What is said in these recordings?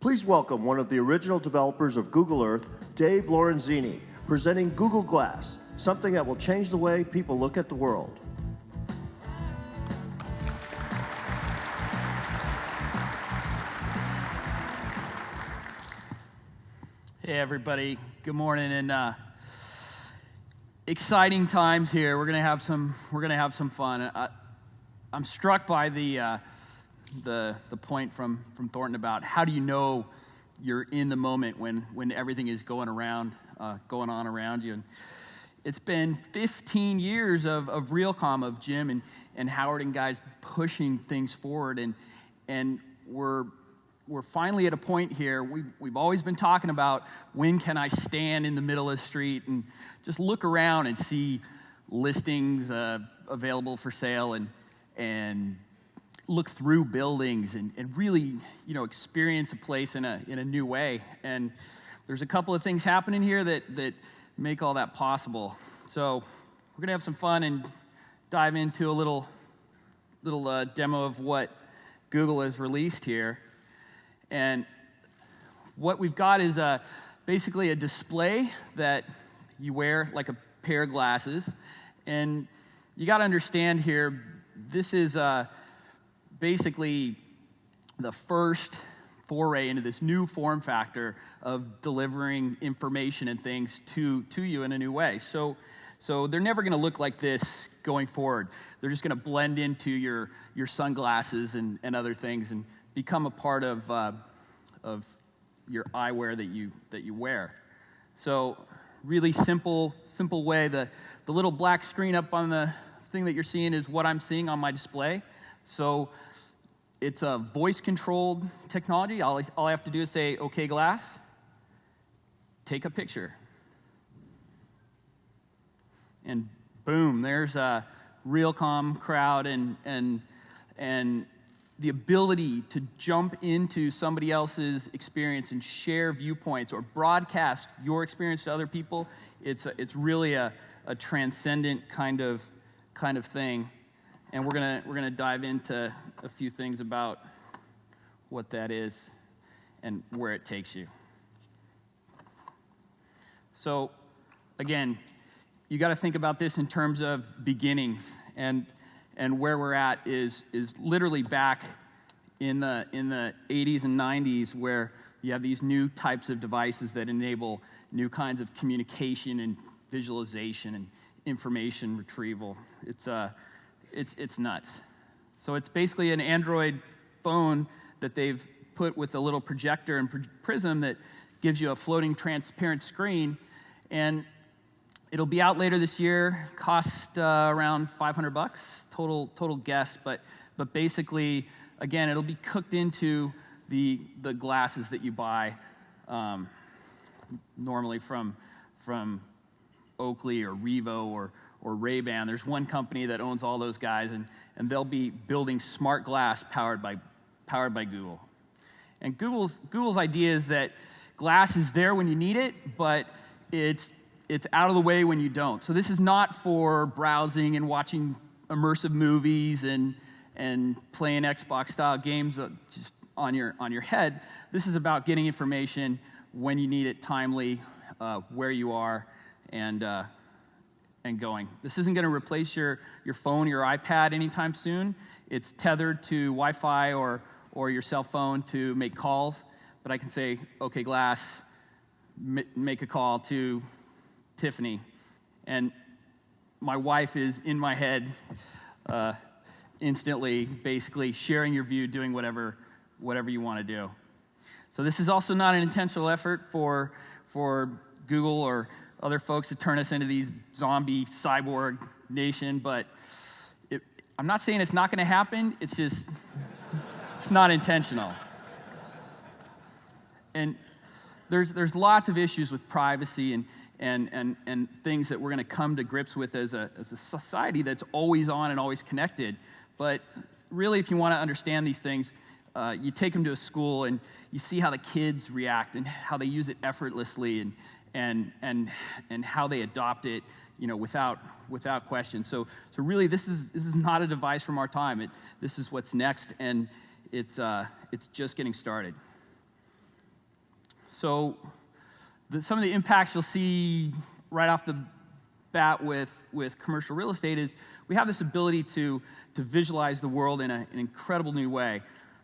Please welcome one of the original developers of Google Earth, Dave Lorenzini, presenting Google Glass, something that will change the way people look at the world. Hey everybody, good morning, and exciting times here. We're gonna have some fun. I'm struck by the point from Thornton about how do you know you're in the moment when everything is going on around you. And it's been 15 years of Realcomm, of Jim and Howard and guys pushing things forward, and we're finally at a point here. We've always been talking about when can I stand in the middle of the street and just look around and see listings available for sale and look through buildings and really, experience a place in a new way. And there's a couple of things happening here that make all that possible. So we're gonna have some fun and dive into a little demo of what Google has released here. And what we've got is basically a display that you wear like a pair of glasses. And you got to understand here, this is basically the first foray into this new form factor of delivering information and things to you in a new way. So they're never going to look like this going forward. They're just going to blend into your sunglasses and other things and become a part of your eyewear that you wear. So really simple way. The little black screen up on the thing that you're seeing is what I'm seeing on my display. So it's a voice-controlled technology. All I have to do is say, "Okay, glass, take a picture," and boom, there's a Realcomm crowd and the ability to jump into somebody else's experience and share viewpoints or broadcast your experience to other people. It's really a transcendent kind of thing, and we're gonna dive into a few things about what that is and where it takes you. So again, you got to think about this in terms of beginnings, and where we're at is literally back in the 80s and 90s, where you have these new types of devices that enable new kinds of communication and visualization and information retrieval. It's nuts. So it's basically an Android phone that they've put with a little projector and prism that gives you a floating transparent screen, and it'll be out later this year. Cost around $500 total guess, but basically, again, it'll be cooked into the glasses that you buy normally from Oakley or Revo or Ray-Ban. There's one company that owns all those guys, and they'll be building smart glass powered by Google. And Google's idea is that glass is there when you need it, but it's out of the way when you don't. So this is not for browsing and watching immersive movies and playing Xbox-style games just on your head. This is about getting information when you need it, timely, where you are, and going. This isn't going to replace your phone, your iPad anytime soon. It's tethered to Wi-Fi or your cell phone to make calls. But I can say, "Okay, glass, make a call to Tiffany," and my wife is in my head instantly, basically sharing your view, doing whatever you want to do. So this is also not an intentional effort for Google or other folks to turn us into these zombie cyborg nation, but I'm not saying it's not going to happen. It's just it's not intentional. And there's lots of issues with privacy and things that we're going to come to grips with as a society that's always on and always connected. But really, if you want to understand these things, you take them to a school and you see how the kids react and how they use it effortlessly and how they adopt it, without question. So really, this is not a device from our time. This is what's next, and it's just getting started. So some of the impacts you'll see right off the bat with commercial real estate is we have this ability to visualize the world in an incredible new way.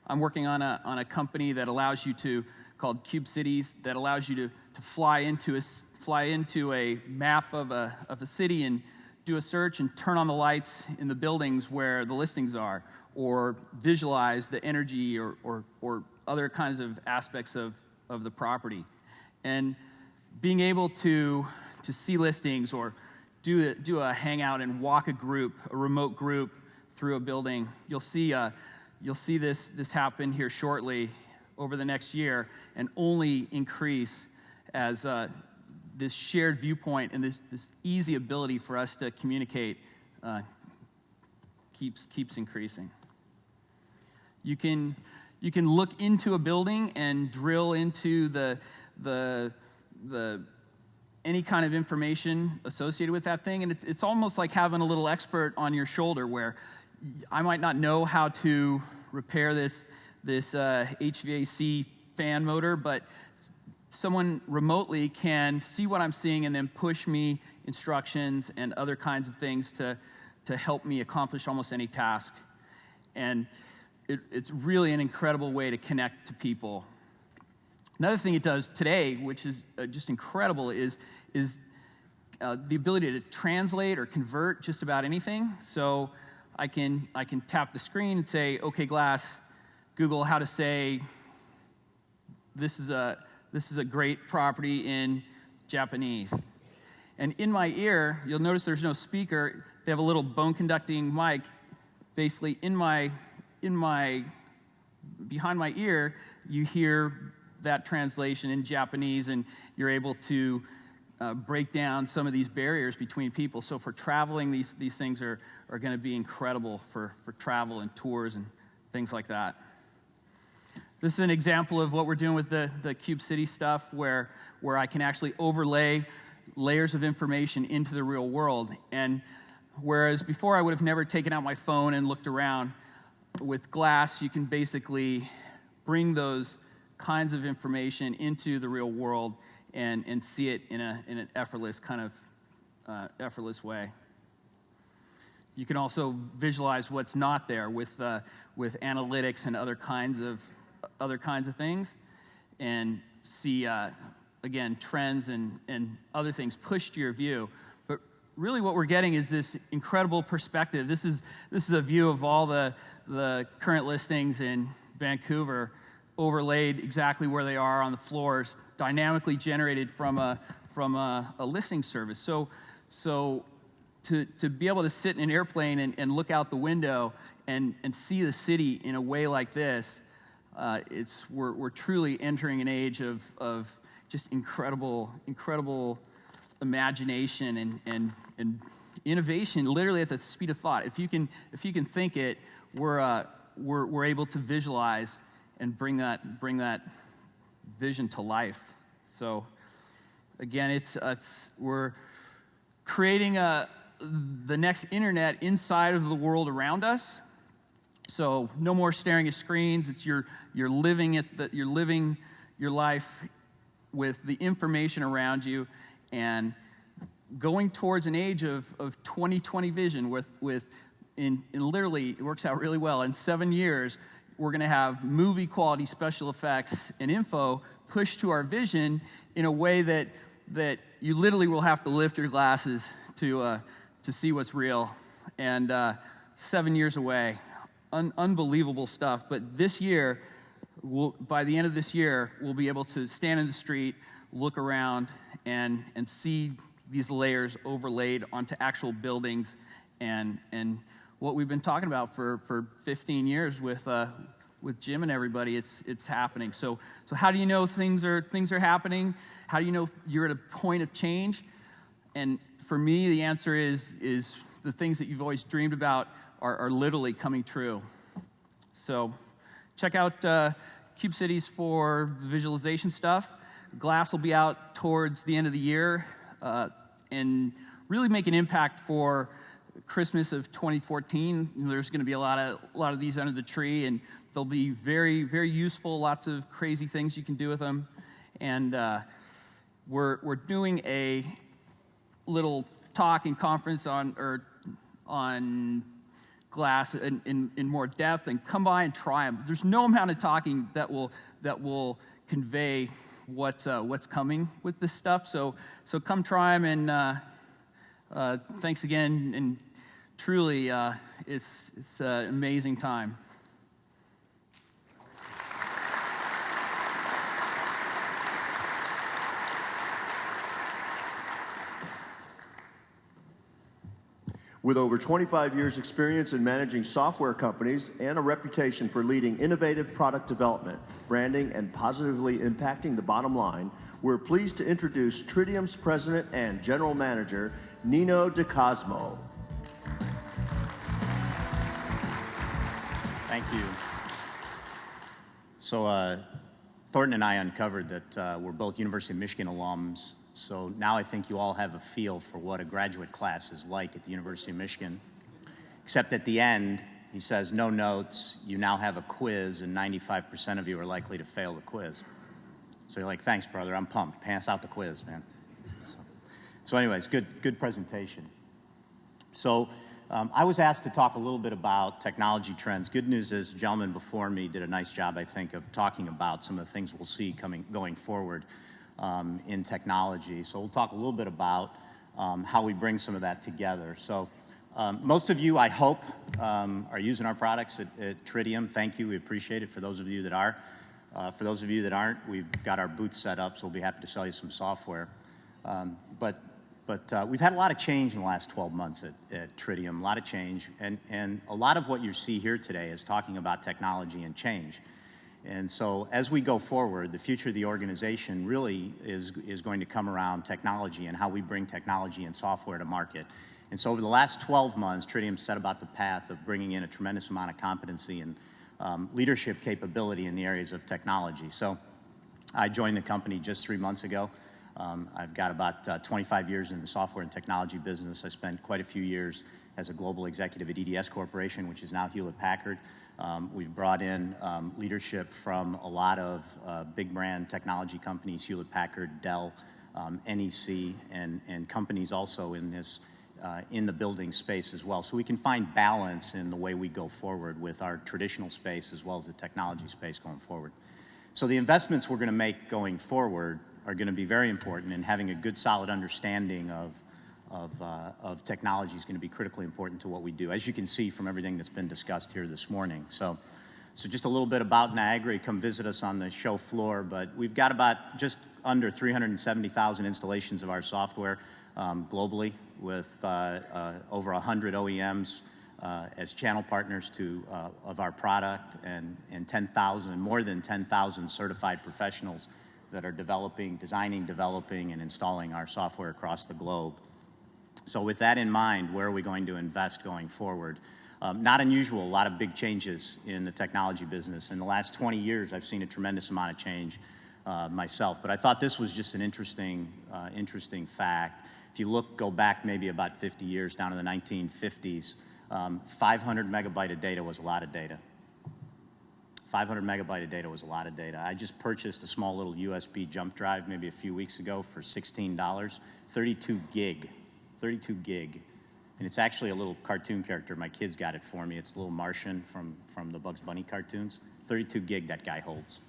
I'm working on a company that allows you to, called Cube Cities, that allows you to fly into a map of a city and do a search and turn on the lights in the buildings where the listings are, or visualize the energy or other kinds of aspects of the property. And being able to see listings or do a hangout and walk a remote group through a building. You'll see this happen here shortly over the next year, and only increase as this shared viewpoint and this easy ability for us to communicate keeps increasing. You can look into a building and drill into the any kind of information associated with that thing, and it's almost like having a little expert on your shoulder, where I might not know how to repair this HVAC fan motor, but someone remotely can see what I'm seeing and then push me instructions and other kinds of things to help me accomplish almost any task. And it's really an incredible way to connect to people. Another thing it does today, which is just incredible, is the ability to translate or convert just about anything. So I can tap the screen and say, "Okay, Glass, Google how to say this is a great property in Japanese." And in my ear, you'll notice there's no speaker. They have a little bone-conducting mic. Basically, behind my ear, you hear that translation in Japanese, and you're able to break down some of these barriers between people. So for traveling, these things are going to be incredible for travel and tours and things like that. This is an example of what we're doing with the Cube City stuff, where I can actually overlay layers of information into the real world. And whereas before I would have never taken out my phone and looked around, with Glass, you can basically bring those kinds of information into the real world and see it in an effortless effortless way. You can also visualize what's not there with analytics and other kinds of things, and see again trends and other things pushed to your view. But really, what we're getting is this incredible perspective. This is a view of all the current listings in Vancouver, overlaid exactly where they are on the floors, dynamically generated from a listing service. So to be able to sit in an airplane and look out the window and see the city in a way like this, we're truly entering an age of just incredible imagination and innovation, literally at the speed of thought. If you can think it, we're able to visualize and bring that vision to life. So again, we're creating the next internet inside of the world around us. So no more staring at screens. It's you're living your life with the information around you, and going towards an age of 20/20 vision with literally, it works out really well. In 7 years, we're going to have movie quality special effects and info pushed to our vision in a way that you literally will have to lift your glasses to see what's real. And 7 years away, unbelievable stuff. But this year, by the end of this year, we'll be able to stand in the street, look around, and see these layers overlaid onto actual buildings, and what we've been talking about for 15 years with Jim and everybody, it's happening. So how do you know things are happening? How do you know you're at a point of change? And for me, the answer is the things that you've always dreamed about are literally coming true. So check out Cube Cities for the visualization stuff. Glass will be out towards the end of the year and really make an impact for Christmas of 2014. There's going to be a lot of these under the tree, and they'll be very, very useful. Lots of crazy things you can do with them. And we're doing a little talk and conference on glass in more depth, and come by and try them. There's no amount of talking that will convey what's coming with this stuff. So come try them, and thanks again. And truly, it's an amazing time. With over 25 years' experience in managing software companies and a reputation for leading innovative product development, branding, and positively impacting the bottom line, we're pleased to introduce Tritium's President and General Manager, Nino DeCosmo. Thank you. So Thornton and I uncovered that we're both University of Michigan alums. So now I think you all have a feel for what a graduate class is like at the University of Michigan. Except at the end, he says, no notes, you now have a quiz, and 95% of you are likely to fail the quiz. So you're like, thanks, brother, I'm pumped. Pass out the quiz, man. So anyways, good presentation. So I was asked to talk a little bit about technology trends. Good news is the gentleman before me did a nice job, I think, of talking about some of the things we'll see going forward in technology. So we'll talk a little bit about how we bring some of that together. So most of you, I hope, are using our products at Tritium. Thank you, we appreciate it. For those of you that are, for those of you that aren't, we've got our booth set up, so we'll be happy to sell you some software. But we've had a lot of change in the last 12 months at Tritium, a lot of change, and a lot of what you see here today is talking about technology and change. And so as we go forward, the future of the organization really is going to come around technology and how we bring technology and software to market. And so over the last 12 months, Tritium set about the path of bringing in a tremendous amount of competency and leadership capability in the areas of technology. So I joined the company just 3 months ago. I've got about 25 years in the software and technology business. I spent quite a few years as a global executive at EDS Corporation, which is now Hewlett-Packard. We've brought in leadership from a lot of big brand technology companies, Hewlett-Packard, Dell, NEC, and companies also in the building space as well. So we can find balance in the way we go forward with our traditional space as well as the technology space going forward. So the investments we're going to make going forward are going to be very important, and having a good solid understanding of technology is going to be critically important to what we do, as you can see from everything that's been discussed here this morning. So just a little bit about Niagara. Come visit us on the show floor, but we've got about just under 370,000 installations of our software globally, with over 100 OEMs as channel partners of our product, and more than 10,000 certified professionals that are designing, developing, and installing our software across the globe. So with that in mind, where are we going to invest going forward? Not unusual, a lot of big changes in the technology business. In the last 20 years, I've seen a tremendous amount of change myself, but I thought this was just an interesting fact. If you go back maybe about 50 years, down to the 1950s, 500 megabyte of data was a lot of data. 500 megabyte of data was a lot of data. I just purchased a small little USB jump drive maybe a few weeks ago for $16, 32 gig, and it's actually a little cartoon character. My kids got it for me. It's a little Martian from the Bugs Bunny cartoons. 32 gig that guy holds.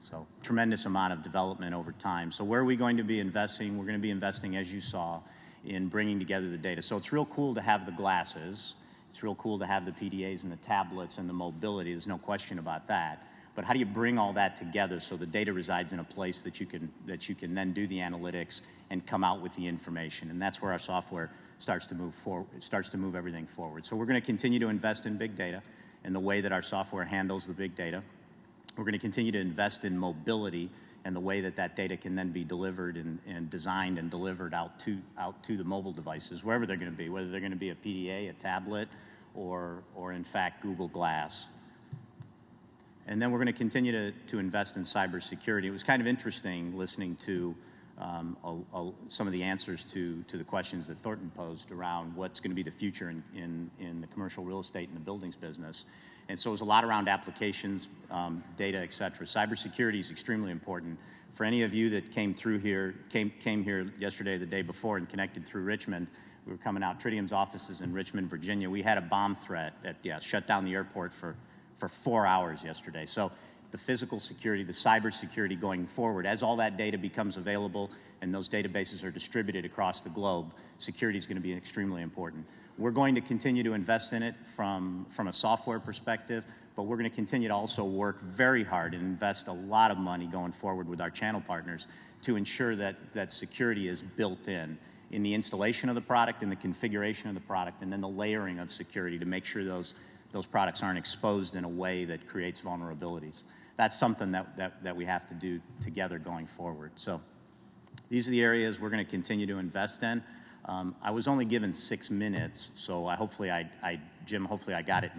So tremendous amount of development over time. So where are we going to be investing? We're going to be investing, as you saw, in bringing together the data. So it's real cool to have the glasses. It's real cool to have the PDAs and the tablets and the mobility. There's no question about that. But how do you bring all that together so the data resides in a place that you can then do the analytics and come out with the information? And that's where our software starts to move forward. It starts to move everything forward. So we're going to continue to invest in big data and the way that our software handles the big data. We're going to continue to invest in mobility and the way that that data can then be delivered and designed and delivered out to the mobile devices, wherever they're going to be, whether they're going to be a PDA, a tablet, or in fact Google Glass. And then we're going to continue to invest in cybersecurity. It was kind of interesting listening to some of the answers to the questions that Thornton posed around what's going to be the future in the commercial real estate and the buildings business. And so it was a lot around applications, data, et cetera. Cybersecurity is extremely important For any of you that came here yesterday, the day before, and connected through Richmond, we were coming out. Tritium's offices in Richmond, Virginia. We had a bomb threat that shut down the airport for 4 hours yesterday. So the physical security, the cyber security going forward, as all that data becomes available and those databases are distributed across the globe, security is going to be extremely important. We're going to continue to invest in it from a software perspective, but we're going to continue to also work very hard and invest a lot of money going forward with our channel partners to ensure that security is built in the installation of the product, in the configuration of the product, and then the layering of security to make sure those products aren't exposed in a way that creates vulnerabilities. That's something that we have to do together going forward. So these are the areas we're going to continue to invest in. I was only given 6 minutes, so Jim, hopefully I got it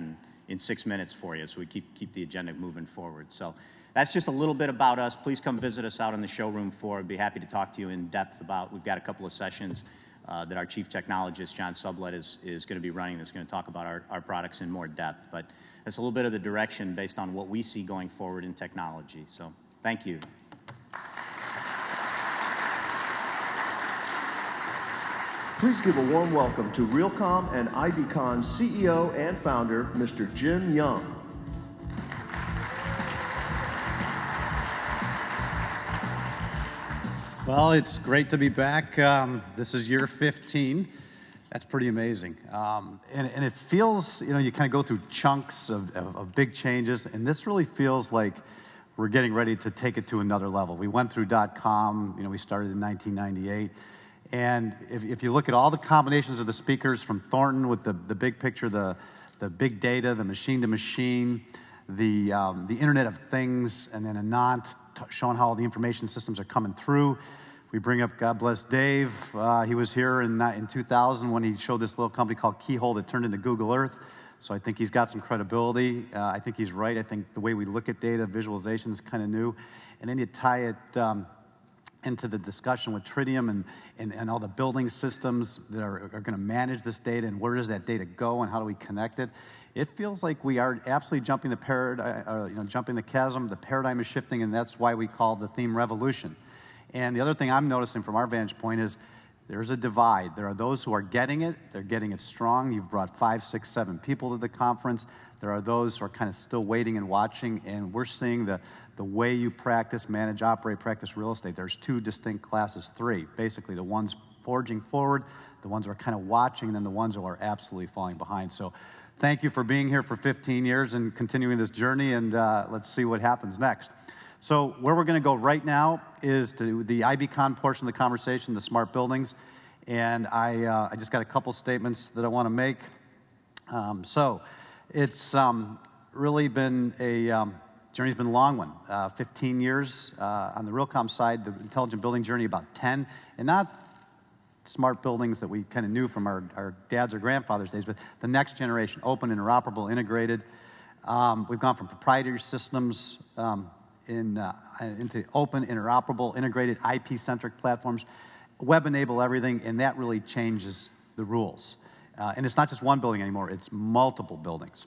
in 6 minutes for you, so we keep the agenda moving forward. So that's just a little bit about us. Please come visit us out on the showroom floor. I'd be happy to talk to you in depth about. We've got a couple of sessions that our chief technologist, John Sublett, is going to be running. That's going to talk about our products in more depth. But that's a little bit of the direction based on what we see going forward in technology. So thank you. Please give a warm welcome to Realcomm and IBCon CEO and founder, Mr. Jim Young. Well, it's great to be back. This is year 15. That's pretty amazing. And it feels, you kind of go through chunks of big changes, and this really feels like we're getting ready to take it to another level. We went through .com, we started in 1998. And if you look at all the combinations of the speakers from Thornton with the big picture, the big data, the machine-to-machine, the Internet of Things, and then Anant showing how all the information systems are coming through. We bring up, God bless Dave. He was here in 2000 when he showed this little company called Keyhole that turned into Google Earth. So I think he's got some credibility. I think he's right. I think the way we look at data, visualization is kind of new. And then you tie it into the discussion with Tritium and all the building systems that are going to manage this data, and where does that data go and how do we connect it. It feels like we are absolutely jumping the jumping the chasm. The paradigm is shifting, and that's why we call the theme revolution. And the other thing I'm noticing from our vantage point is there's a divide. There are those who are getting it. They're getting it strong. You've brought 5, 6, 7 people to the conference. There are those who are kind of still waiting and watching, and we're seeing the way you practice, manage, operate, practice real estate. There's 2 distinct classes, 3. Basically, the ones forging forward, the ones who are kind of watching, and then the ones who are absolutely falling behind. So thank you for being here for 15 years and continuing this journey, and let's see what happens next. So where we're going to go right now is to the IBCon portion of the conversation, the smart buildings, and I just got a couple statements that I want to make. So it's really been journey's been a long one. 15 years on the Realcomm side, the intelligent building journey about 10, and not smart buildings that we kind of knew from our dads or grandfathers' days, but the next generation, open, interoperable, integrated. We've gone from proprietary systems into open, interoperable, integrated, IP-centric platforms, web-enable everything, and that really changes the rules. And it's not just one building anymore, it's multiple buildings.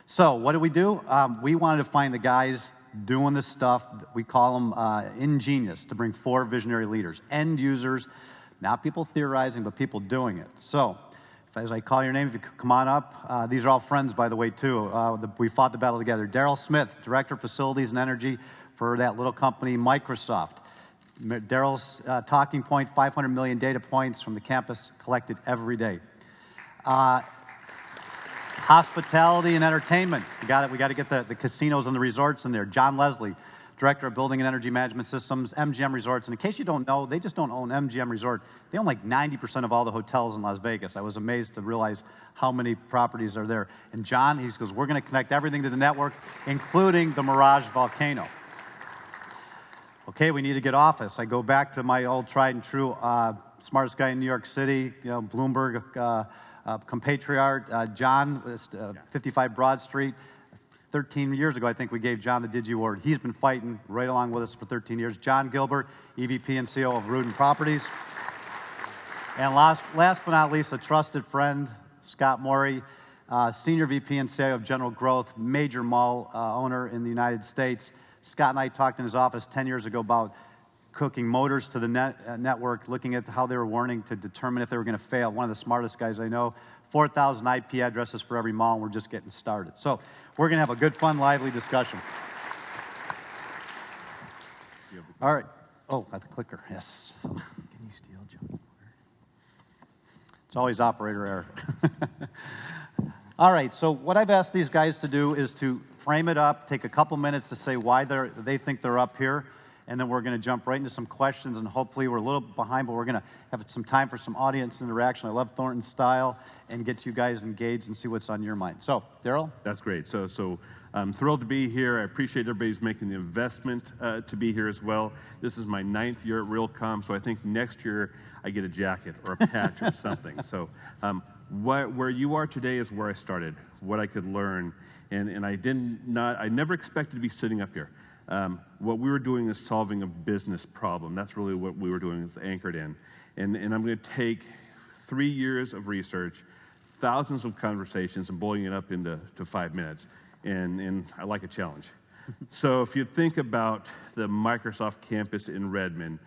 So what do? We wanted to find the guys doing this stuff. We call them ingenious, to bring 4 visionary leaders, end users, not people theorizing, but people doing it. So as I call your name, if you could come on up. These are all friends, by the way, too. We fought the battle together. Daryl Smith, Director of Facilities and Energy for that little company, Microsoft. Daryl's talking point, 500 million data points from the campus collected every day. Hospitality and entertainment. We got to get the casinos and the resorts in there. John Leslie, Director of Building and Energy Management Systems, Mgm Resorts. And in case you don't know, they just don't own MGM Resort. They own like 90% of all the hotels in Las Vegas. I was amazed to realize how many properties are there. And John, he goes, we're going to connect everything to the network, including the Mirage volcano. Okay, we need to get office. I go back to my old tried and true smartest guy in New York City, Bloomberg compatriot, John, 55 Broad Street. 13 years ago, I think we gave John the Digi Award. He's been fighting right along with us for 13 years. John Gilbert, EVP and CEO of Rudin Properties. And last but not least, a trusted friend, Scott Morey, Senior VP and CEO of General Growth, major mall owner in the United States. Scott and I talked in his office 10 years ago about cooking motors to the network, looking at how they were warning to determine if they were going to fail. One of the smartest guys I know, 4,000 IP addresses for every mall, and we're just getting started. So we're going to have a good, fun, lively discussion. All right. Oh, got the clicker. Yes. Can you steal John's? It's always operator error. All right. So what I've asked these guys to do is to frame it up, take a couple minutes to say why they think they're up here, and then we're going to jump right into some questions, and hopefully we're a little behind, but we're going to have some time for some audience interaction. I love Thornton's style, and get you guys engaged and see what's on your mind. So, Daryl? That's great. So I'm thrilled to be here. I appreciate everybody's making the investment to be here as well. This is my 9th year at Realcomm, so I think next year I get a jacket or a patch or something. So where you are today is where I started, what I could learn, and I never expected to be sitting up here. What we were doing is solving a business problem. That's really what we were doing, is anchored in. And I'm going to take 3 years of research, thousands of conversations, and boiling it up into 5 minutes. And I like a challenge. So if you think about the Microsoft campus in Redmond,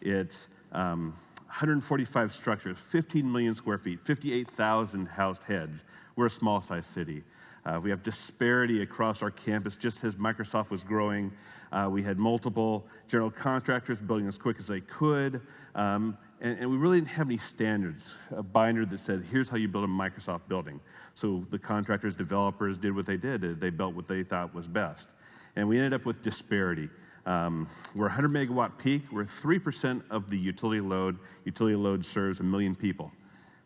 it's 145 structures, 15 million square feet, 58,000 housed heads. We're a small-sized city. We have disparity across our campus. Just as Microsoft was growing, we had multiple general contractors building as quick as they could, and we really didn't have any standards, a binder that said, here's how you build a Microsoft building. So the contractors, developers did what they did. They built what they thought was best. And we ended up with disparity. We're 100 megawatt peak. We're 3% of the utility load. Utility load serves 1 million people.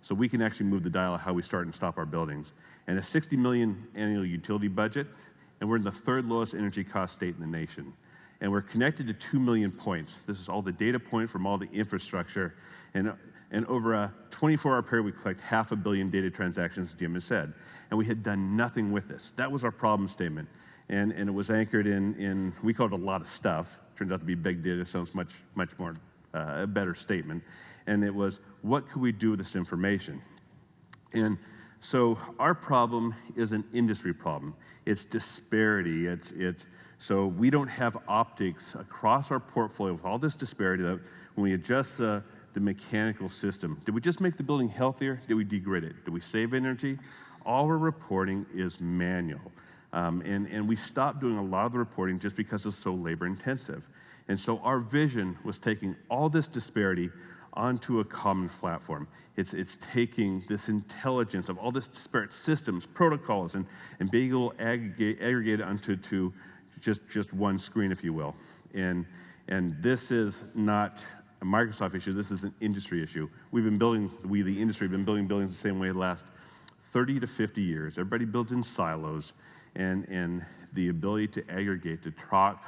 So we can actually move the dial of how we start and stop our buildings. And a $60 million annual utility budget, and we're in the 3rd lowest energy cost state in the nation. And we're connected to 2 million points. This is all the data point from all the infrastructure. And over a 24-hour period, we collect 500 million data transactions, as Jim has said. And we had done nothing with this. That was our problem statement. And it was anchored in, we called it a lot of stuff. Turns out to be big data, so it's much more a better statement. And it was, what could we do with this information? And so our problem is an industry problem. It's disparity. So we don't have optics across our portfolio with all this disparity that when we adjust the mechanical system, did we just make the building healthier? Did we degrade it? Did we save energy? All we're reporting is manual. And we stopped doing a lot of the reporting just because it's so labor intensive. And so our vision was taking all this disparity onto a common platform. It's taking this intelligence of all this disparate systems, protocols, and being able to aggregate it onto just one screen, if you will. And this is not a Microsoft issue. This is an industry issue. We, the industry, have been building buildings the same way the last 30 to 50 years. Everybody builds in silos, and the ability to aggregate, to talk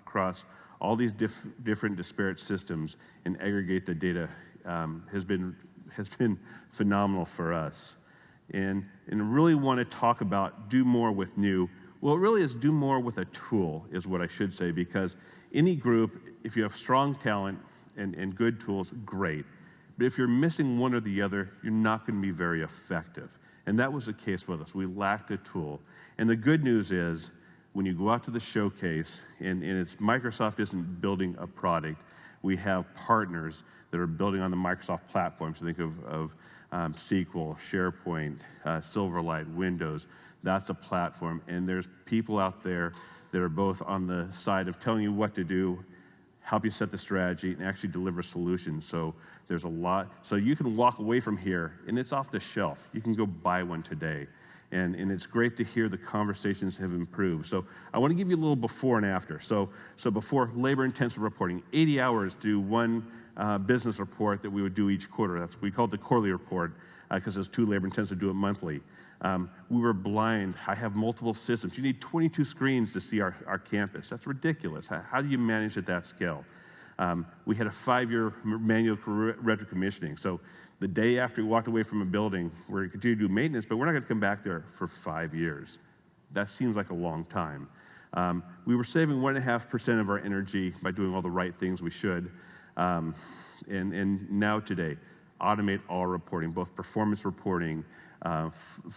across all these different disparate systems and aggregate the data has been phenomenal for us. And really want to talk about do more with new. Well, it really is do more with a tool is what I should say, because any group, if you have strong talent and good tools, great. But if you're missing one or the other, you're not going to be very effective. And that was the case with us. We lacked a tool. And the good news is, when you go out to the showcase, and it's Microsoft isn't building a product, we have partners that are building on the Microsoft platform. So think of SQL, SharePoint, Silverlight, Windows. That's a platform. And there's people out there that are both on the side of telling you what to do, help you set the strategy, and actually deliver solutions. So there's a lot. So you can walk away from here, and it's off the shelf. You can go buy one today. And it's great to hear the conversations have improved. So I want to give you a little before and after. So before, labor-intensive reporting, 80 hours to do one business report that we would do each quarter. We called the quarterly report because it's too labor-intensive to do it monthly. We were blind. I have multiple systems. You need 22 screens to see our campus. That's ridiculous. How do you manage at that scale? We had a 5-year manual retro commissioning. So the day after we walked away from a building, we're going to continue to do maintenance, but we're not going to come back there for 5 years. That seems like a long time. We were saving 1.5% of our energy by doing all the right things we should. And now today, automate all reporting, both performance reporting,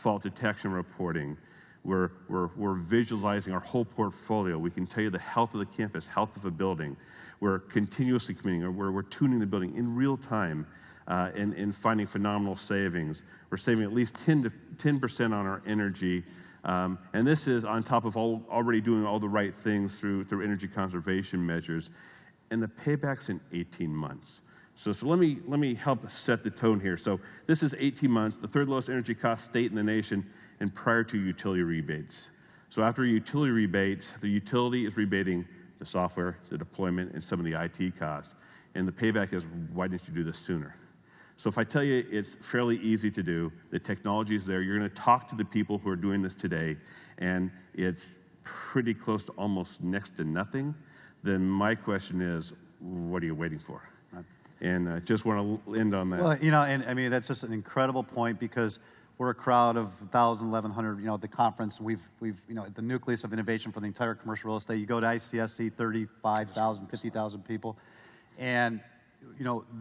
fault detection reporting. We're visualizing our whole portfolio. We can tell you the health of the campus, health of the building. We're continuously communicating. We're tuning the building in real time and finding phenomenal savings. We're saving at least 10% on our energy. And this is on top of already doing all the right things through energy conservation measures. And the payback's in 18 months. So let me help set the tone here. So this is 18 months, the third lowest energy cost state in the nation, and prior to utility rebates. So after utility rebates, the utility is rebating the software, the deployment, and some of the IT costs. And the payback is, why didn't you do this sooner? So if I tell you it's fairly easy to do, the technology is there, you're going to talk to the people who are doing this today, and it's pretty close to almost next to nothing, then my question is, what are you waiting for? And I just want to end on that. Well, and I mean, that's just an incredible point, because we're a crowd of 1,000, 1,100, at the conference. We've the nucleus of innovation for the entire commercial real estate. You go to ICSC, 35,000, 50,000 people. And,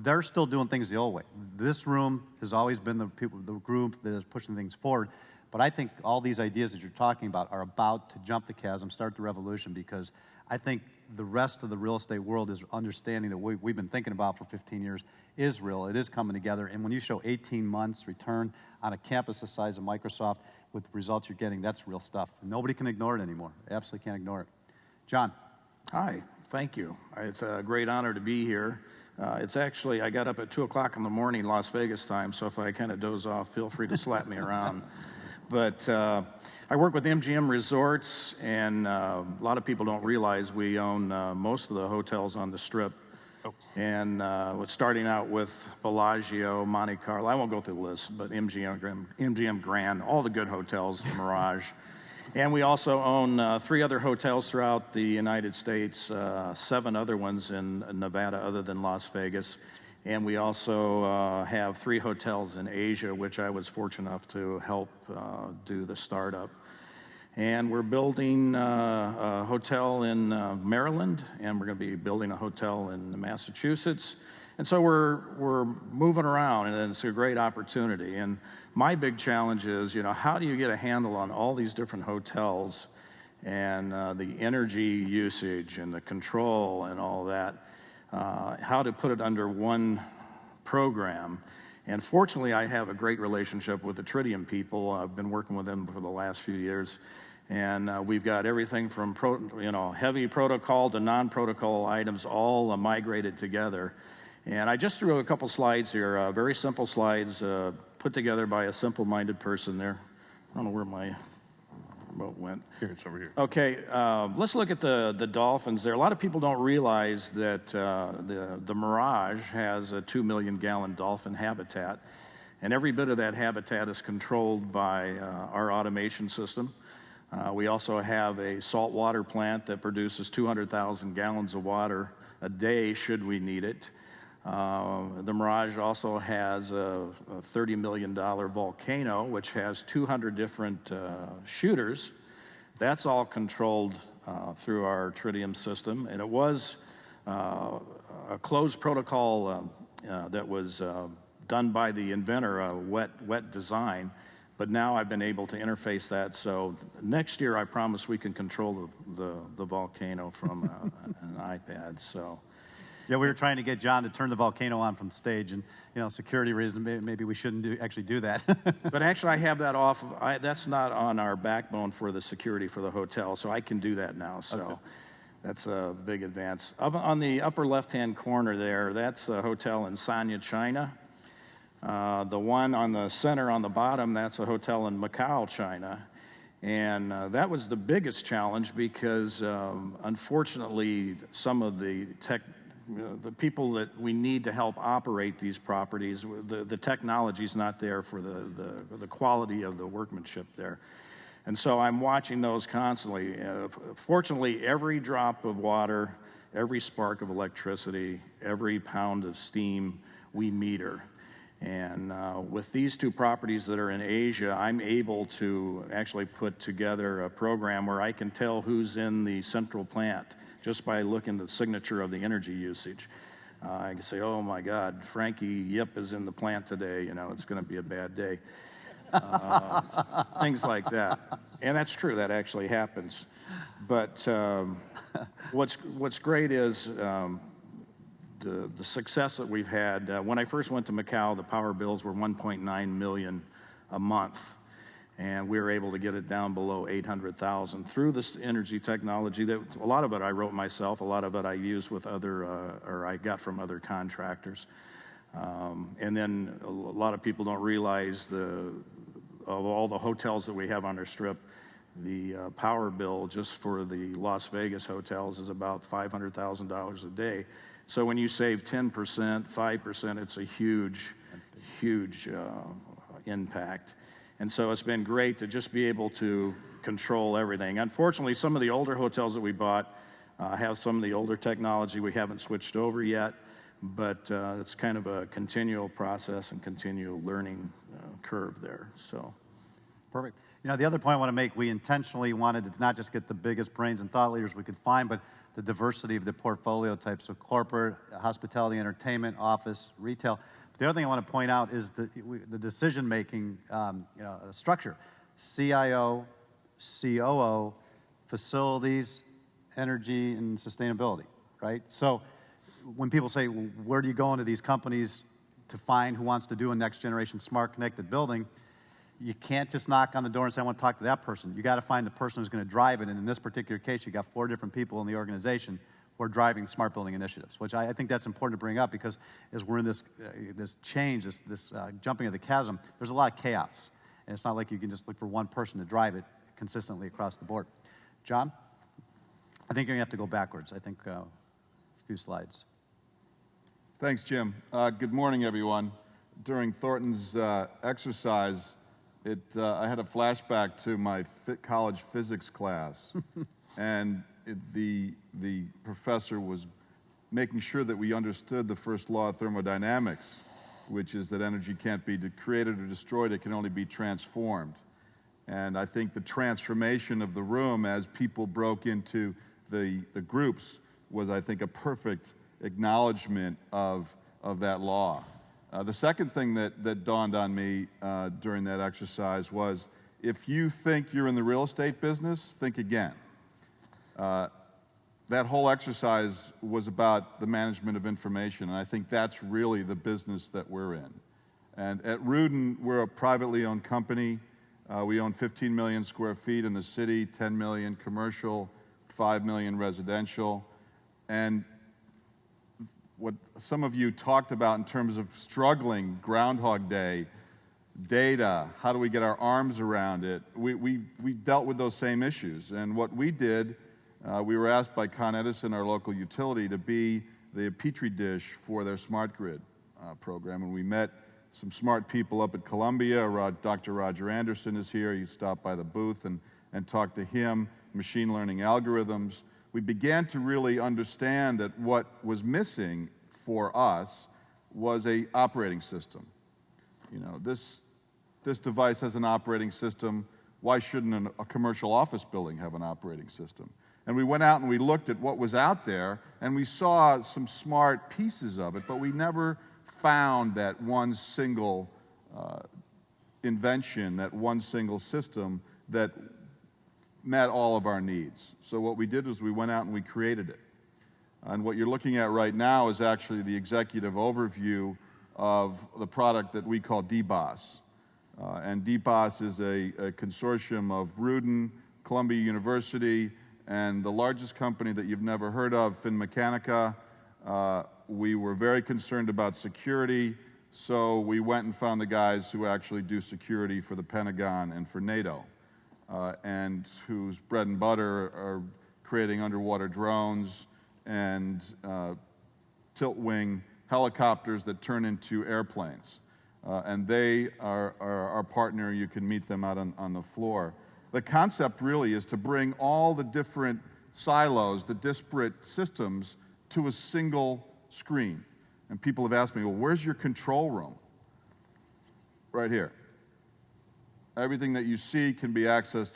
they're still doing things the old way. This room has always been the group that is pushing things forward. But I think all these ideas that you're talking about are about to jump the chasm, start the revolution, because I think the rest of the real estate world is understanding that we've been thinking about for 15 years is real. It is coming together. And when you show 18 months return on a campus the size of Microsoft with the results you're getting, that's real stuff. Nobody can ignore it anymore. Absolutely can't ignore it. John. Hi, thank you. It's a great honor to be here. It's actually, I got up at 2 o'clock in the morning, Las Vegas time, so if I kind of doze off, feel free to slap me around. But I work with Mgm Resorts, and a lot of people don't realize we own most of the hotels on the Strip. And starting out with Bellagio, Monte Carlo, I won't go through the list, but MGM Grand, all the good hotels, the Mirage. And we also own 3 other hotels throughout the United States, 7 other ones in Nevada other than Las Vegas. And we also have 3 hotels in Asia, which I was fortunate enough to help do the startup. And we're building a hotel in Maryland, and we're going to be building a hotel in Massachusetts. And so we're moving around, and it's a great opportunity. And my big challenge is, how do you get a handle on all these different hotels and the energy usage and the control and all that, how to put it under one program. And fortunately, I have a great relationship with the Tritium people. I've been working with them for the last few years. And we've got everything from heavy protocol to non-protocol items all migrated together. And I just threw a couple slides here, very simple slides put together by a simple-minded person there. I don't know where my remote went. Here, it's over here. Okay, let's look at the dolphins there. A lot of people don't realize that the Mirage has a 2 million gallon dolphin habitat. And every bit of that habitat is controlled by our automation system. We also have a saltwater plant that produces 200,000 gallons of water a day should we need it. The Mirage also has a $30 million volcano, which has 200 different shooters. That's all controlled through our Tritium system. And it was a closed protocol that was done by the inventor, a wet design. But now I've been able to interface that. So next year, I promise we can control the volcano from an iPad. So. Yeah, we were trying to get John to turn the volcano on from stage, and security reasons, maybe we shouldn't actually do that. But actually, I have that off. That's not on our backbone for the security for the hotel, so I can do that now. So okay. That's a big advance. Up on the upper left-hand corner there, that's a hotel in Sanya, China. The one on the center on the bottom, that's a hotel in Macau, China. And that was the biggest challenge because, unfortunately, some of the the people that we need to help operate these properties, the technology's not there for the quality of the workmanship there. And so I'm watching those constantly. Fortunately, every drop of water, every spark of electricity, every pound of steam, we meter. And with these 2 properties that are in Asia, I'm able to actually put together a program where I can tell who's in the central plant just by looking at the signature of the energy usage. I can say, oh my God, Frankie Yip is in the plant today, it's going to be a bad day. things like that. And that's true, that actually happens. But what's great is the success that we've had. When I first went to Macau, the power bills were 1.9 million a month. And we were able to get it down below 800,000 through this energy technology that a lot of it I wrote myself, a lot of it I used with other, or I got from other contractors. And then a lot of people don't realize of all the hotels that we have on our strip, the power bill just for the Las Vegas hotels is about $500,000 a day. So when you save 10%, 5%, it's a huge impact. And so it's been great to just be able to control everything. Unfortunately, some of the older hotels that we bought have some of the older technology we haven't switched over yet, but it's kind of a continual process and continual learning curve there. So, Perfect. You know, the other point I want to make, we intentionally wanted to not just get the biggest brains and thought leaders we could find, but the diversity of the portfolio types of corporate, hospitality, entertainment, office, retail. The other thing I want to point out is the decision-making structure. CIO, COO, facilities, energy, and sustainability, right? So when people say, well, where do you go into these companies to find who wants to do a next-generation smart connected building, you can't just knock on the door and say, I want to talk to that person. You got to find the person who's going to drive it. And in this particular case, you got 4 different people in the organization who are driving smart building initiatives, which I think that's important to bring up because as we're in this change, this jumping of the chasm, there's a lot of chaos. And it's not like you can just look for one person to drive it consistently across the board. John, I think you're going to have to go backwards. I think a few slides. Thanks, Jim. Good morning, everyone. During Thornton's exercise, I had a flashback to my college physics class, and the professor was making sure that we understood the first law of thermodynamics, which is that energy can't be created or destroyed, it can only be transformed. And I think the transformation of the room as people broke into the groups was, I think, a perfect acknowledgement of that law. The second thing that dawned on me during that exercise was, if you think you're in the real estate business, think again. That whole exercise was about the management of information, and I think that's really the business that we're in. And at Rudin, we're a privately owned company. We own 15 million square feet in the city, 10 million commercial, 5 million residential. And what some of you talked about in terms of struggling, Groundhog Day, data, how do we get our arms around it? We dealt with those same issues. And what we did, we were asked by Con Edison, our local utility, to be the petri dish for their smart grid program. And we met some smart people up at Columbia. Dr. Roger Anderson is here. He stopped by the booth and talked to him, machine learning algorithms. We began to really understand that what was missing for us was an operating system. You know, this device has an operating system. Why shouldn't a commercial office building have an operating system? And we went out and we looked at what was out there, and we saw some smart pieces of it, but we never found that one single invention, that one single system that met all of our needs. So what we did was we went out and we created it. And what you're looking at right now is actually the executive overview of the product that we call DBOS. And DBOS is a consortium of Rudin, Columbia University, and the largest company that you've never heard of, Finmeccanica. We were very concerned about security, so we went and found the guys who actually do security for the Pentagon and for NATO. And whose bread and butter are creating underwater drones and tilt-wing helicopters that turn into airplanes. And they are our partner. You can meet them out on the floor. The concept really is to bring all the different silos, the disparate systems, to a single screen. And people have asked me, well, where's your control room? Right here. Everything that you see can be accessed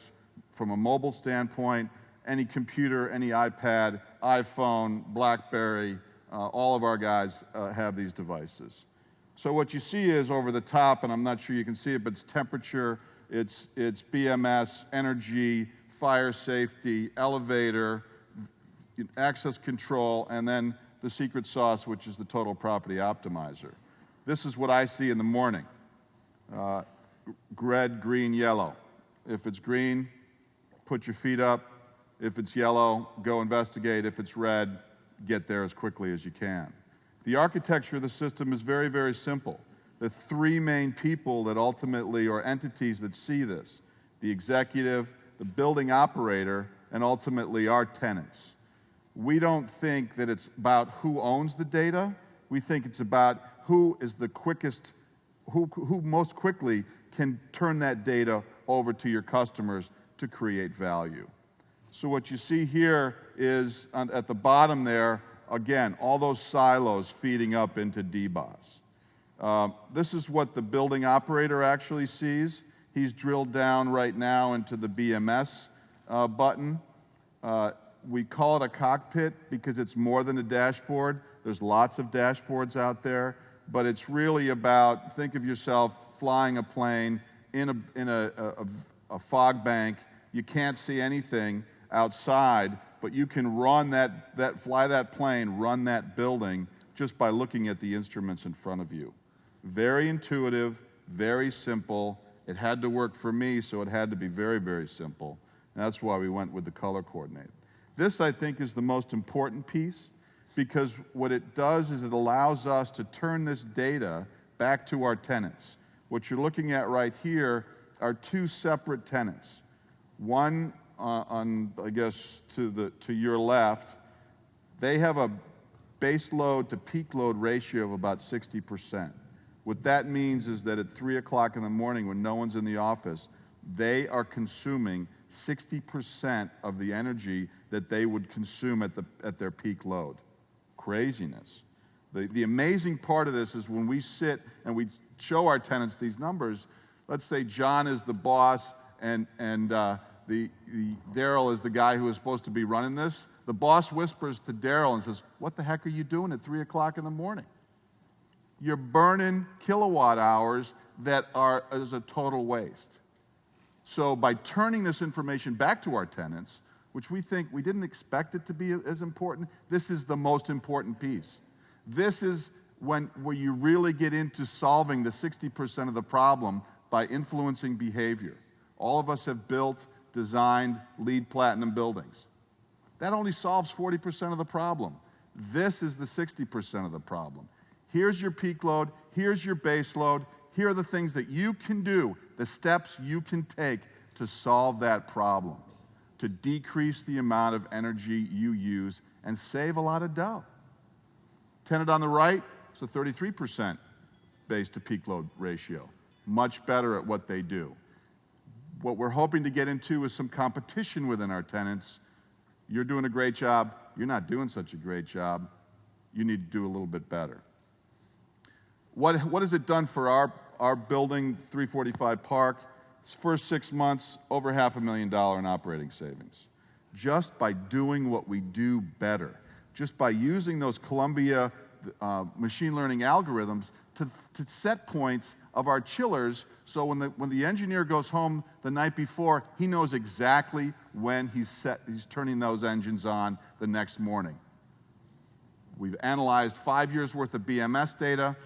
from a mobile standpoint, any computer, any iPad, iPhone, BlackBerry, all of our guys have these devices. So what you see is over the top, and I'm not sure you can see it, but it's temperature, it's BMS, energy, fire safety, elevator, access control, and then the secret sauce, which is the total property optimizer. This is what I see in the morning. Red, green, yellow. If it's green, put your feet up. If it's yellow, go investigate. If it's red, get there as quickly as you can. The architecture of the system is very, very simple. The three main people that ultimately, or entities that see this, the executive, the building operator, and ultimately our tenants. We don't think that it's about who owns the data. We think it's about who is the quickest, who most quickly can turn that data over to your customers to create value. So what you see here is at the bottom there, again, all those silos feeding up into DBOS. This is what the building operator actually sees. He's drilled down right now into the BMS button. We call it a cockpit because it's more than a dashboard. There's lots of dashboards out there, but it's really about, think of yourself flying a plane in a fog bank. You can't see anything outside, but you can run fly that plane, run that building just by looking at the instruments in front of you. Very intuitive, very simple. It had to work for me, so it had to be very, very simple. And that's why we went with the color coordinated. This, I think, is the most important piece, because what it does is it allows us to turn this data back to our tenants. What you're looking at right here are two separate tenants. One on, I guess, to your left, they have a base load to peak load ratio of about 60%. What that means is that at 3 o'clock in the morning when no one's in the office, they are consuming 60% of the energy that they would consume at their peak load. Craziness. The amazing part of this is when we sit and we show our tenants these numbers, let's say John is the boss and Daryl is the guy who is supposed to be running this. The boss whispers to Daryl and says, "What the heck are you doing at 3 o'clock in the morning? You're burning kilowatt hours that is a total waste." So by turning this information back to our tenants, which we think we didn't expect it to be as important, this is the most important piece. This is where you really get into solving the 60% of the problem by influencing behavior. All of us have built, designed LEED Platinum buildings. That only solves 40% of the problem. This is the 60% of the problem. Here's your peak load, here's your base load, here are the things that you can do, the steps you can take to solve that problem, to decrease the amount of energy you use and save a lot of dough. Tenant on the right, it's a 33% base to peak load ratio. Much better at what they do. What we're hoping to get into is some competition within our tenants. You're doing a great job. You're not doing such a great job. You need to do a little bit better. What has it done for our building, 345 Park? Its first 6 months, over $500,000 in operating savings. Just by doing what we do better. Just by using those Columbia machine learning algorithms to set points of our chillers, so when the engineer goes home the night before, he knows exactly when he's turning those engines on the next morning. We've analyzed 5 years worth of BMS data,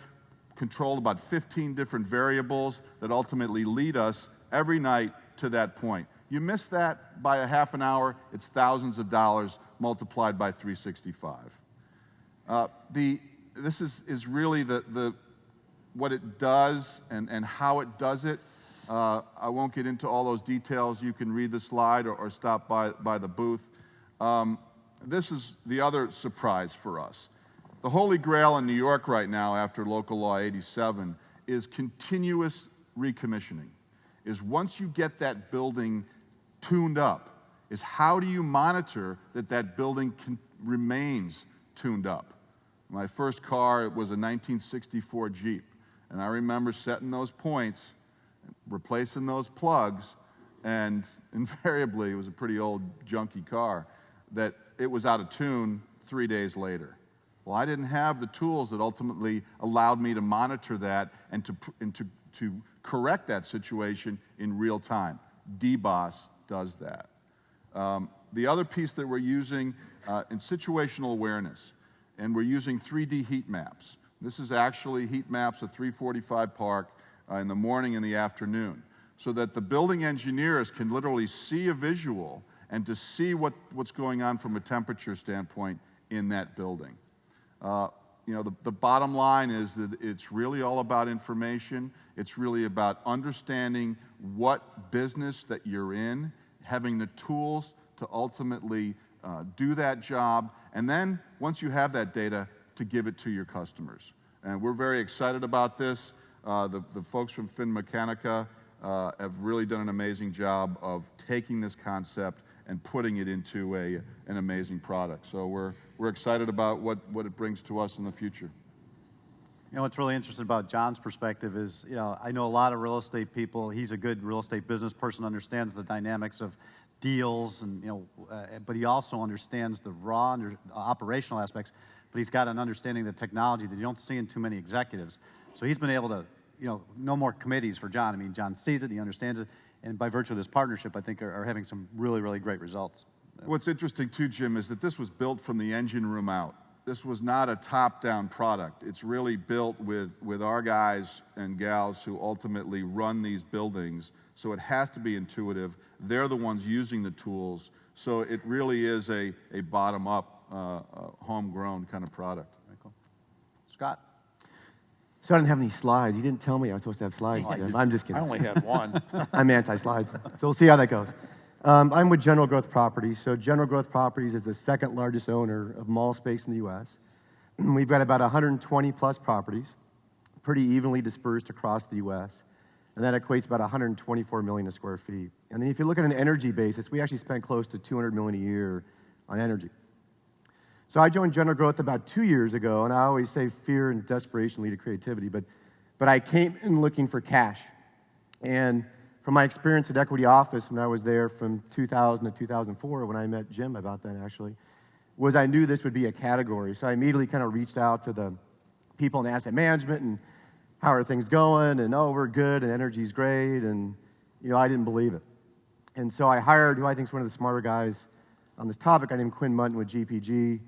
controlled about 15 different variables that ultimately lead us every night to that point. You miss that by a half an hour, it's thousands of dollars multiplied by 365. This is really what it does and how it does it. I won't get into all those details. You can read the slide or stop by the booth. This is the other surprise for us. The Holy Grail in New York right now, after Local Law 87, is continuous recommissioning. Is once you get that building tuned up, is how do you monitor that building remains tuned up? My first car, it was a 1964 Jeep, and I remember setting those points, replacing those plugs, and invariably, it was a pretty old, junky car, that it was out of tune 3 days later. Well, I didn't have the tools that ultimately allowed me to monitor that and to correct that situation in real time. DBOS does that. The other piece that we're using in situational awareness, and we're using 3D heat maps. This is actually heat maps of 345 Park in the morning and the afternoon, so that the building engineers can literally see a visual and to see what's going on from a temperature standpoint in that building. You know, the bottom line is that it's really all about information. It's really about understanding what business that you're in, having the tools to ultimately do that job, and then once you have that data, to give it to your customers. And we're very excited about this. The folks from Finmeccanica have really done an amazing job of taking this concept and putting it into an amazing product. So we're excited about what it brings to us in the future. You know, what's really interesting about John's perspective is, you know, I know a lot of real estate people. He's a good real estate business person, understands the dynamics of deals, and, you know, but he also understands the raw operational aspects, but he's got an understanding of the technology that you don't see in too many executives. So he's been able to, you know, no more committees for John. I mean, John sees it, he understands it, and by virtue of this partnership, I think are having some really, really great results. What's interesting too, Jim, is that this was built from the engine room out. This was not a top-down product. It's really built with our guys and gals who ultimately run these buildings, so it has to be intuitive. They're the ones using the tools, so it really is a bottom-up, homegrown kind of product. Very cool. Scott? So I didn't have any slides. You didn't tell me I was supposed to have slides. Jim. I'm just kidding. I only had one. I'm anti-slides. So we'll see how that goes. I'm with General Growth Properties. So General Growth Properties is the second largest owner of mall space in the U.S. We've got about 120 plus properties, pretty evenly dispersed across the U.S. And that equates about 124 million square feet. And then if you look at an energy basis, we actually spend close to 200 million a year on energy. So I joined General Growth about 2 years ago, and I always say fear and desperation lead to creativity, but I came in looking for cash. And from my experience at Equity Office when I was there from 2000 to 2004, when I met Jim about that actually, was I knew this would be a category. So I immediately kind of reached out to the people in asset management and how are things going, and oh, we're good, and energy's great, and you know, I didn't believe it. And so I hired who I think is one of the smarter guys on this topic, a guy named Quinn Munton with GPG,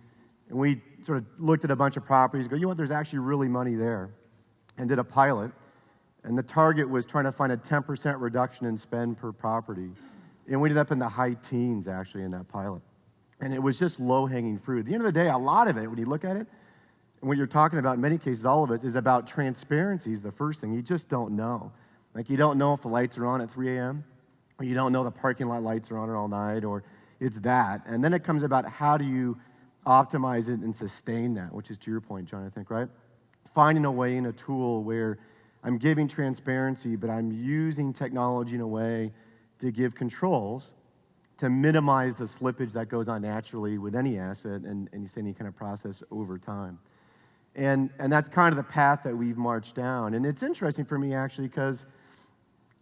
and we sort of looked at a bunch of properties, go, you know what, there's actually really money there, and did a pilot. And the target was trying to find a 10% reduction in spend per property. And we ended up in the high teens, actually, in that pilot. And it was just low-hanging fruit. At the end of the day, a lot of it, when you look at it, and what you're talking about in many cases, all of it, is about transparency is the first thing. You just don't know. Like, you don't know if the lights are on at 3 a.m., or you don't know the parking lot lights are on all night, or it's that. And then it comes about how do you optimize it and sustain that, which is to your point, John, I think, right? Finding a way in a tool where I'm giving transparency, but I'm using technology in a way to give controls to minimize the slippage that goes on naturally with any asset and you say any kind of process over time. And that's kind of the path that we've marched down. And it's interesting for me, actually, because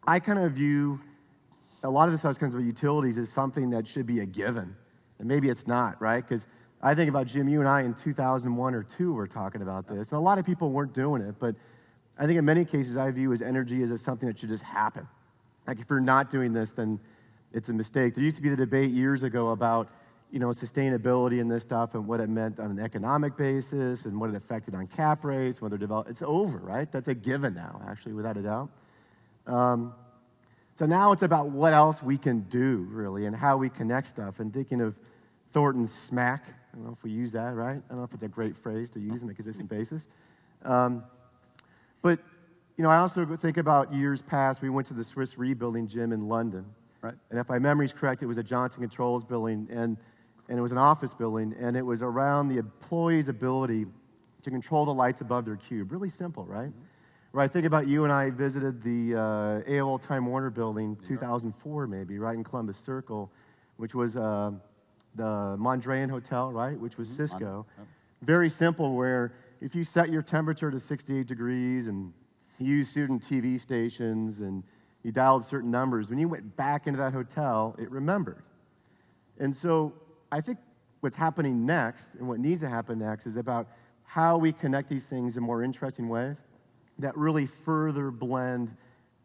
I kind of view a lot of this stuff comes with utilities as something that should be a given. And maybe it's not, right? Because I think about Jim, you and I in 2001 or 2 were talking about this. And a lot of people weren't doing it, but I think in many cases I view as energy as something that should just happen. Like if you're not doing this, then it's a mistake. There used to be the debate years ago about, you know, sustainability and this stuff and what it meant on an economic basis and what it affected on cap rates, whether it's over, right? That's a given now, actually, without a doubt. So now it's about what else we can do, really, and how we connect stuff. And thinking of Thornton's SMAC, I don't know if we use that, right? I don't know if it's a great phrase to use on a consistent basis. But, you know, I also think about years past, we went to the Swiss Re building, Jim, in London. Right. And if my memory's correct, it was a Johnson Controls building, and it was an office building, and it was around the employee's ability to control the lights above their cube. Really simple, right? Mm-hmm. Where I think about you and I visited the AOL Time Warner building, 2004 maybe, right in Columbus Circle, which was the Mondrian Hotel, right, which was Cisco. Very simple, where if you set your temperature to 68 degrees and you use student TV stations and you dialed certain numbers, when you went back into that hotel, it remembered. And so I think what's happening next and what needs to happen next is about how we connect these things in more interesting ways that really further blend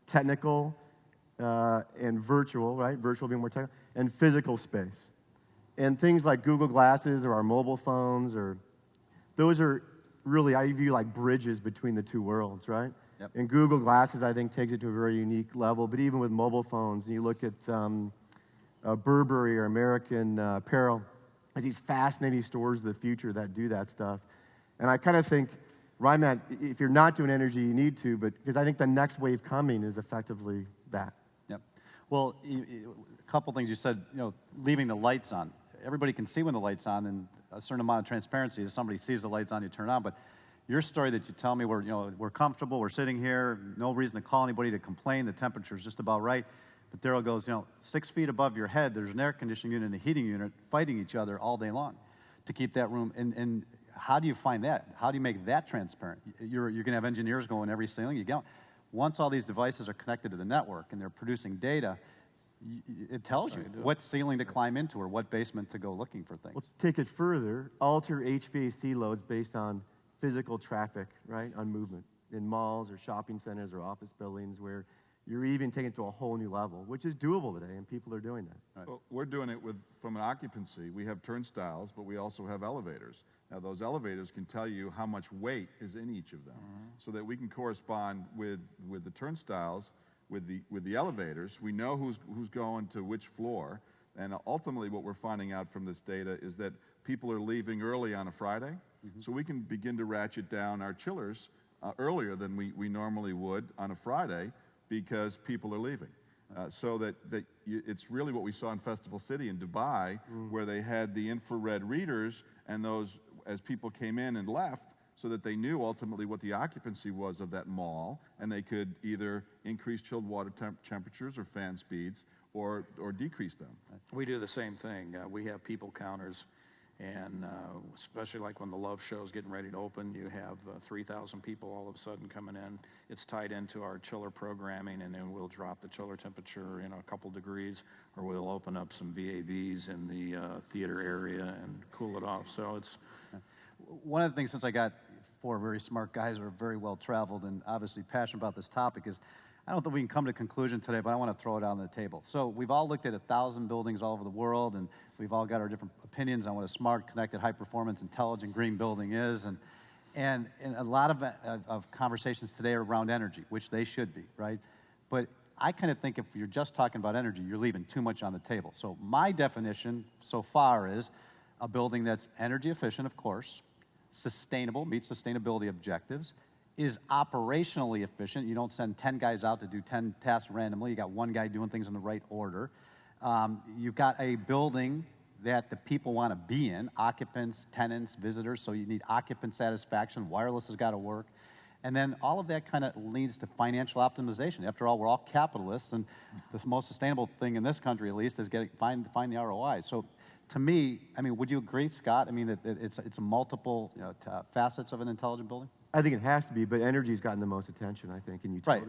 technical and virtual, right? Virtual being more technical, and physical space. And things like Google Glasses or our mobile phones, those are really, I view like bridges between the two worlds, right? Yep. And Google Glasses, I think, takes it to a very unique level. But even with mobile phones, and you look at Burberry or American Apparel, as these fascinating stores of the future that do that stuff. And I kind of think, Ryman, if you're not doing energy, you need to, but because I think the next wave coming is effectively that. Yep. Well, a couple things you said, leaving the lights on. Everybody can see when the light's on, and a certain amount of transparency. If somebody sees the lights on, you turn it on. But your story that you tell me, we're comfortable, we're sitting here, no reason to call anybody to complain, the temperature's just about right. But Daryl goes, 6 feet above your head, there's an air conditioning unit and a heating unit fighting each other all day long to keep that room. And how do you find that? How do you make that transparent? You're going to have engineers going every ceiling. Once all these devices are connected to the network and they're producing data, it tells you what ceiling to climb into or what basement to go looking for things. Well, take it further, alter HVAC loads based on physical traffic, right, on movement in malls or shopping centers or office buildings where you're even taking it to a whole new level, which is doable today, and people are doing that. Right. Well, we're doing it from an occupancy. We have turnstiles, but we also have elevators. Now, those elevators can tell you how much weight is in each of them, so that we can correspond with the turnstiles, with the elevators. We know who's going to which floor, and ultimately what we're finding out from this data is that people are leaving early on a Friday, so we can begin to ratchet down our chillers earlier than we normally would on a Friday, because people are leaving. So that it's really what we saw in Festival City in Dubai, where they had the infrared readers, and those, as people came in and left, so that they knew ultimately what the occupancy was of that mall, and they could either increase chilled water temperatures or fan speeds, or decrease them. We do the same thing. We have people counters, and especially like when the Love Show is getting ready to open, you have 3,000 people all of a sudden coming in. It's tied into our chiller programming, and then we'll drop the chiller temperature a couple degrees, or we'll open up some VAVs in the theater area and cool it off. So it's one of the things, since I got 4 very smart guys who are very well traveled and obviously passionate about this topic, is I don't think we can come to a conclusion today, but I want to throw it out on the table. So we've all looked at 1,000 buildings all over the world, and we've all got our different opinions on what a smart, connected, high-performance, intelligent green building is. And a lot of conversations today are around energy, which they should be, right? But I kind of think if you're just talking about energy, you're leaving too much on the table. So my definition so far is a building that's energy efficient, of course, sustainable, meets sustainability objectives, is operationally efficient. You don't send 10 guys out to do 10 tasks randomly. You got one guy doing things in the right order. You've got a building that the people want to be in, occupants, tenants, visitors, so you need occupant satisfaction. Wireless has got to work. And then all of that kind of leads to financial optimization. After all, we're all capitalists, and the most sustainable thing in this country, at least, is find the ROI. So to me, would you agree, Scott? That it's a multiple facets of an intelligent building? I think it has to be, but energy's gotten the most attention, I think, in utilities.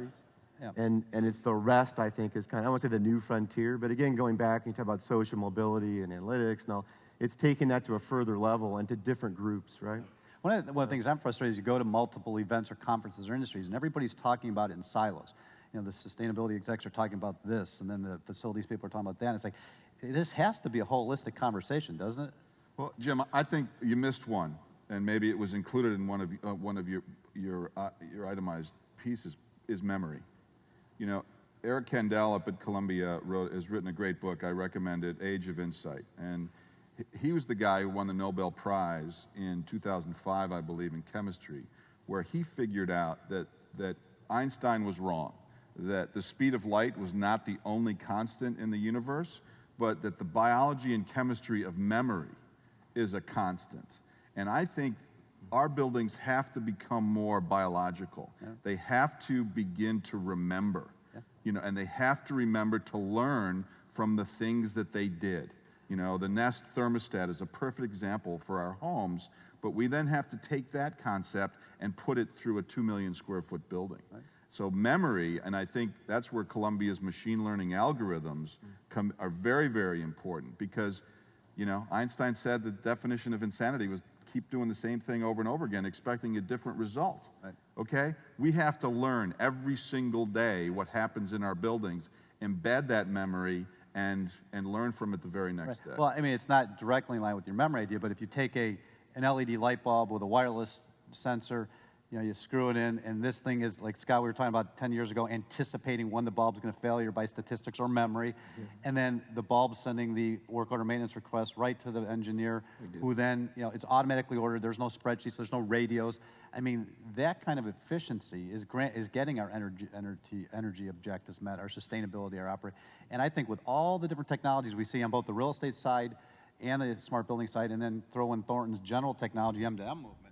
Right. Yeah. And it's the rest, I think, is kind of, I don't want to say the new frontier, but again, going back and you talk about social mobility and analytics and all, it's taking that to a further level and to different groups, right? One of the things I'm frustrated is you go to multiple events or conferences or industries, and everybody's talking about it in silos. The sustainability execs are talking about this, and then the facilities people are talking about that. And it's like, this has to be a holistic conversation, doesn't it? Well, Jim, I think you missed one, and maybe it was included in one of your itemized pieces, is memory. Eric Kandel up at Columbia has written a great book. I recommend it, Age of Insight. And he was the guy who won the Nobel Prize in 2005, I believe, in chemistry, where he figured out that Einstein was wrong, that the speed of light was not the only constant in the universe, but that the biology and chemistry of memory is a constant. And I think our buildings have to become more biological. Yeah. They have to begin to remember, and they have to remember to learn from the things that they did. The Nest thermostat is a perfect example for our homes, but we then have to take that concept and put it through a 2 million square foot building. Right. So memory, and I think that's where Columbia's machine learning algorithms are very, very important, because Einstein said the definition of insanity was keep doing the same thing over and over again, expecting a different result. Right. Okay? We have to learn every single day what happens in our buildings, embed that memory, and learn from it the very next day. Well, I mean, it's not directly in line with your memory idea, but if you take an LED light bulb with a wireless sensor, you know, you screw it in, and this thing is, like Scott, we were talking about 10 years ago, anticipating when the bulb's going to fail, either by statistics or memory, and then the bulb sending the work order maintenance request right to the engineer, who then, you know, it's automatically ordered. There's no spreadsheets, there's no radios. I mean, that kind of efficiency is getting our energy objectives met, our sustainability, our operate. And I think with all the different technologies we see on both the real estate side and the smart building side, and then throw in Thornton's general technology M2M movement,